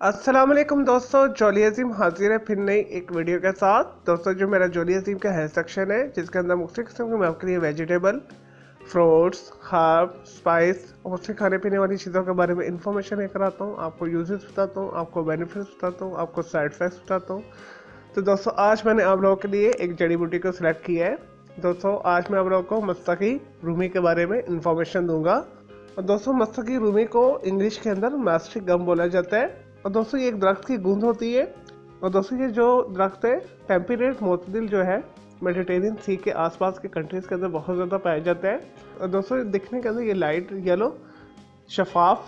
अस्सलाम वालेकुम दोस्तों, जॉली अजीम हाजिर है फिर नई एक वीडियो के साथ। दोस्तों, जो मेरा जॉली अजीम का हेल्थ सेक्शन है जिसके अंदर मुख्तलिफ किस्म के मैं आपके लिए वेजिटेबल, फ्रूट्स, हर्ब, स्पाइस और मुझसे खाने पीने वाली चीज़ों के बारे में इंफॉर्मेशन लेकर आता हूँ। आपको यूजेस बताता हूँ, आपको बेनिफिट्स बताता हूँ, आपको साइड इफेक्ट्स बताता हूँ। तो दोस्तों, आज मैंने आप लोगों के लिए एक जड़ी बूटी को सिलेक्ट किया है। दोस्तों, आज मैं आप लोगों को मस्तकी रूमी के बारे में इंफॉर्मेशन दूंगा। और दोस्तों, मस्तकी रूमी को इंग्लिश के अंदर मैस्टिक गम बोला जाता है। और दोस्तों, ये एक दरख्त की गूंद होती है। और दोस्तों, ये जो दरख्त है टेम्परेट मोतदिल जो है मेडिटेरियन सी के आसपास के कंट्रीज़ के अंदर बहुत ज़्यादा पाया जाता है। और दोस्तों, दिखने के अंदर ये लाइट येलो शफाफ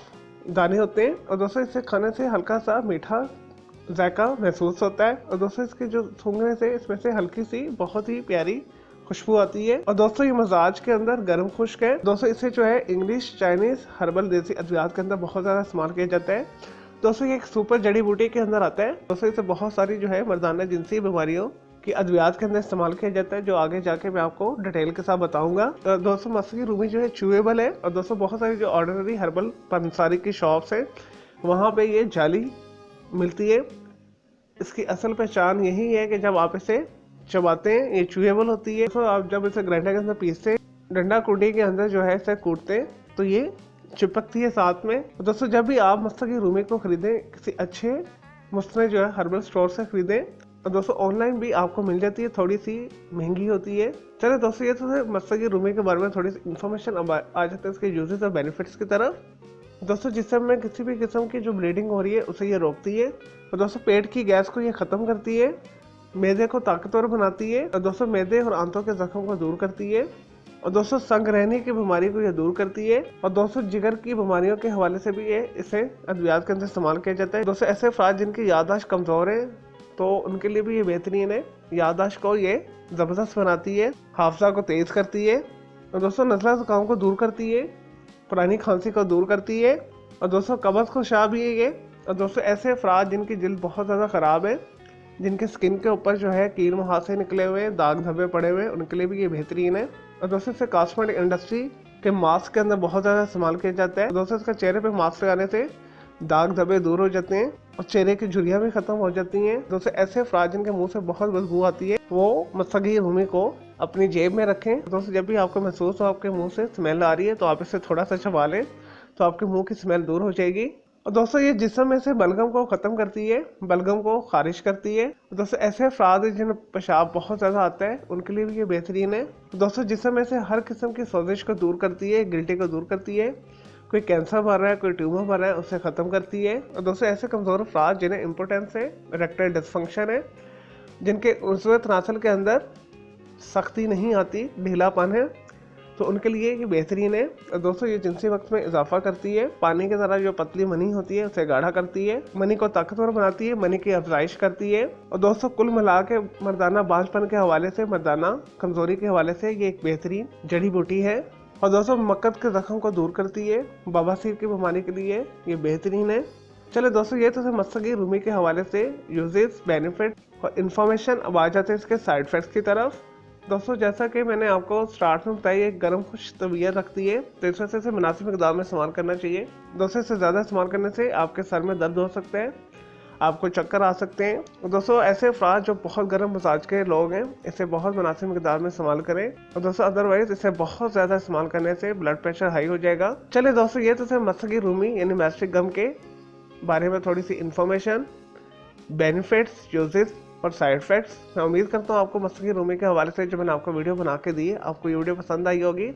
दाने होते हैं। और दोस्तों, इसे खाने से हल्का सा मीठा जायका महसूस होता है। और दोस्तों, इसके जो सूंघने से इसमें से हल्की सी बहुत ही प्यारी खुशबू आती है। और दोस्तों, ये मजाज के अंदर गर्म खुश्क है। दोस्तों, इसे जो है इंग्लिश, चाइनीज, हर्बल, देसी अद्वियात के अंदर बहुत ज़्यादा इस्तेमाल किया जाता है। दोस्तों, ये एक सुपर जड़ी बूटी के अंदर आता है। दोस्तों, इसे बहुत सारी जो है मर्दाना जिनसी बीमारियों की अद्वियात के अंदर इस्तेमाल किया जाता है, जो आगे जाके मैं आपको डिटेल के साथ बताऊंगा। तो दोस्तों, मस्की रूमी जो है चूएबल है। और दोस्तों, बहुत सारी जो ऑर्डिनरी हर्बल पंसारी की शॉप्स हैं वहाँ पे ये जाली मिलती है। इसकी असल पहचान यही है कि जब आप इसे चबाते हैं ये चूएबल होती है। तो आप जब इसे ग्राइंडर के अंदर पीसते हैं, डंडा कुंडी के अंदर जो है इसे कूटते हैं तो ये चिपकती है साथ में। तो दोस्तों, जब भी आप मस्तकी रूमी को खरीदें किसी अच्छे मुस्तने जो है हर्बल स्टोर से खरीदें। और दोस्तों, ऑनलाइन भी आपको मिल जाती है, थोड़ी सी महंगी होती है। चलो दोस्तों, ये तो मस्तकी रूमी के बारे में थोड़ी सी इन्फॉर्मेशन। अब आ जाते हैं इसके यूजेस और बेनिफिट्स की तरफ। दोस्तों, जिससे में किसी भी किस्म की जो ब्लीडिंग हो रही है उसे ये रोकती है। और दोस्तों, पेट की गैस को ये ख़त्म करती है, मैदे को ताकतवर बनाती है। और दोस्तों, मैदे और आंतों के जख्म को दूर करती है। और दोस्तों, संगरहनी की बीमारी को ये दूर करती है। और दोस्तों, जिगर की बीमारियों के हवाले से भी ये इसे अद्वियात के अंदर इस्तेमाल किया जाता है। दोस्तों, ऐसे अफराद जिनकी याददाश्त कमज़ोर है तो उनके लिए भी ये बेहतरीन है। याददाश्त को ये ज़बरदस्त बनाती है, हाफजा को तेज़ करती है। और दोस्तों, नज़ला ज़ुकाम को दूर करती है, पुरानी खांसी को दूर करती है। और दोस्तों, कब्ज़ को शाह भी है ये। और दोस्तों, ऐसे अफराद जिनकी जिल्द बहुत ज़्यादा ख़राब है, जिनके स्किन के ऊपर जो है कील मुहासे निकले हुए, दाग धब्बे पड़े हुए, उनके लिए भी ये बेहतरीन है। और दोस्तों, इसे कॉस्मेटिक इंडस्ट्री के मास्क के अंदर बहुत ज़्यादा इस्तेमाल किया जाता है। दोस्तों, इसका चेहरे पे मास्क लगाने से दाग धब्बे दूर हो जाते हैं और चेहरे की झुर्रियाँ भी खत्म हो जाती हैं। दोस्तों, ऐसे अफराद जिनके मुंह से बहुत बदबू आती है वो मस्तकी रूमी को अपनी जेब में रखें। दोस्तों, जब भी आपको महसूस हो आपके मुंह से स्मेल आ रही है तो आप इसे थोड़ा सा चबा लें तो आपके मुंह की स्मेल दूर हो जाएगी। और दोस्तों, ये जिस्म में से बलगम को ख़त्म करती है, बलगम को खारिज करती है। दोस्तों, ऐसे अफराद जिन्हें पेशाब बहुत ज़्यादा आता है उनके लिए भी ये बेहतरीन है। दोस्तों, जिस्म में से हर किस्म की सोजिश को दूर करती है, गिल्टी को दूर करती है। कोई कैंसर भर रहा है, कोई ट्यूमर भर रहा है, उसे ख़त्म करती है। और दोस्तों, ऐसे कमज़ोर अफराद जिन्हें इम्पोर्टेंस है, इरेक्टाइल डिसफंक्शन है, जिनके उज़्व तनासल के अंदर सख्ती नहीं आती, ढीलापन है, तो उनके लिए ये बेहतरीन है। और दोस्तों, ये जिनसी वक्त में इजाफा करती है, पानी की तरह जो पतली मनी होती है उसे गाढ़ा करती है, मनी को ताकतवर बनाती है, मनी की अफजाइश करती है। और दोस्तों, कुल मिला के मर्दाना बांझपन के हवाले से, मर्दाना कमजोरी के हवाले से ये एक बेहतरीन जड़ी बूटी है। और दोस्तों, मक्कत के जख्म को दूर करती है, बवासीर की बीमारी के लिए ये बेहतरीन है। चलो दोस्तों, ये तो मस्तकी रूमी के हवाले से यूजेस, बेनिफिट और इन्फॉर्मेशन। अब आ जाते हैं इसके साइड इफेक्ट्स की तरफ। दोस्तों, जैसा कि मैंने आपको स्टार्ट में बताया, एक गर्म खुश तबीयत रखती है, तो इस वजह से मुनासिब मिकदार में इस्तेमाल करना चाहिए। दोस्तों, इससे ज़्यादा इस्तेमाल करने से आपके सर में दर्द हो सकता है, आपको चक्कर आ सकते हैं। दोस्तों, ऐसे अफराद जो बहुत गर्म मजाज के लोग हैं इसे बहुत मुनासिब मिकदार में इस्तेमाल करें। और दोस्तों, अदरवाइज इसे बहुत ज़्यादा इस्तेमाल करने से ब्लड प्रेशर हाई हो जाएगा। चलिए दोस्तों, ये तो मस्तकी रूमी यानी मैस्टिक गम के बारे में थोड़ी सी इन्फॉर्मेशन, बेनिफिट्स, यूजेस और साइड इफेक्ट्स। मैं उम्मीद करता हूँ आपको मस्तकी रूमी के हवाले से जो मैंने आपको वीडियो बना के दी है, आपको ये वीडियो पसंद आई होगी।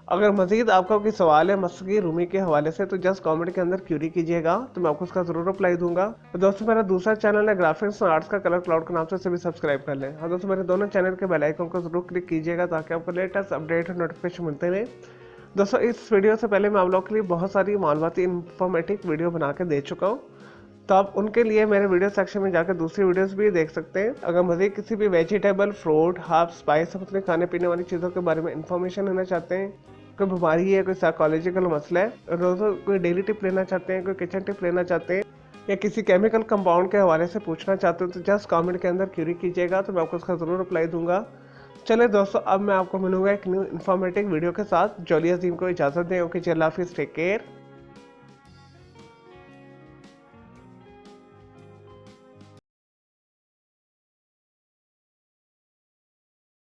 अगर मजीद आपका कोई सवाल है मस्तकी रूमी के हवाले से तो जस्ट कमेंट के अंदर क्यूरी कीजिएगा, तो मैं आपको उसका ज़रूर रिप्लाई दूंगा। तो दोस्तों, मेरा दूसरा चैनल है ग्राफिक्स और आर्ट्स का कलर क्लाउड के नाम से, उसे भी सब्सक्राइब कर लें। हाँ दोस्तों, मेरे दोनों चैनल के बेल आइकन को जरूर क्लिक कीजिएगा ताकि आपको लेटेस्ट अपडेट और नोटिफिकेशन मिलते रहे। दोस्तों, इस वीडियो से पहले मैं आप लोगों के लिए बहुत सारी मालूमाती इन्फॉर्मेटिव वीडियो बना के दे चुका हूँ, तो आप उनके लिए मेरे वीडियो सेक्शन में जाकर दूसरी वीडियोस भी देख सकते हैं। अगर मज़ीद किसी भी वेजिटेबल, फ्रूट, हर्ब, स्पाइस, अपने खाने पीने वाली चीज़ों के बारे में इंफॉर्मेशन लेना चाहते हैं, कोई बीमारी है, कोई साइकोलॉजिकल मसला है, रोज़ कोई डेली टिप लेना चाहते हैं, कोई किचन टिप लेना चाहते हैं, या किसी केमिकल कंपाउंड के हवाले से पूछना चाहते हो, तो जस्ट कमेंट के अंदर क्यूरी कीजिएगा, तो मैं आपको उसका ज़रूर रिप्लाई दूंगा। चले दोस्तों, अब मैं आपको मिलूंगा एक न्यू इन्फॉर्मेटिव वीडियो के साथ। जॉली अजीम को इजाज़त दें। ओके, अल्लाह हाफिज़, टेक केयर।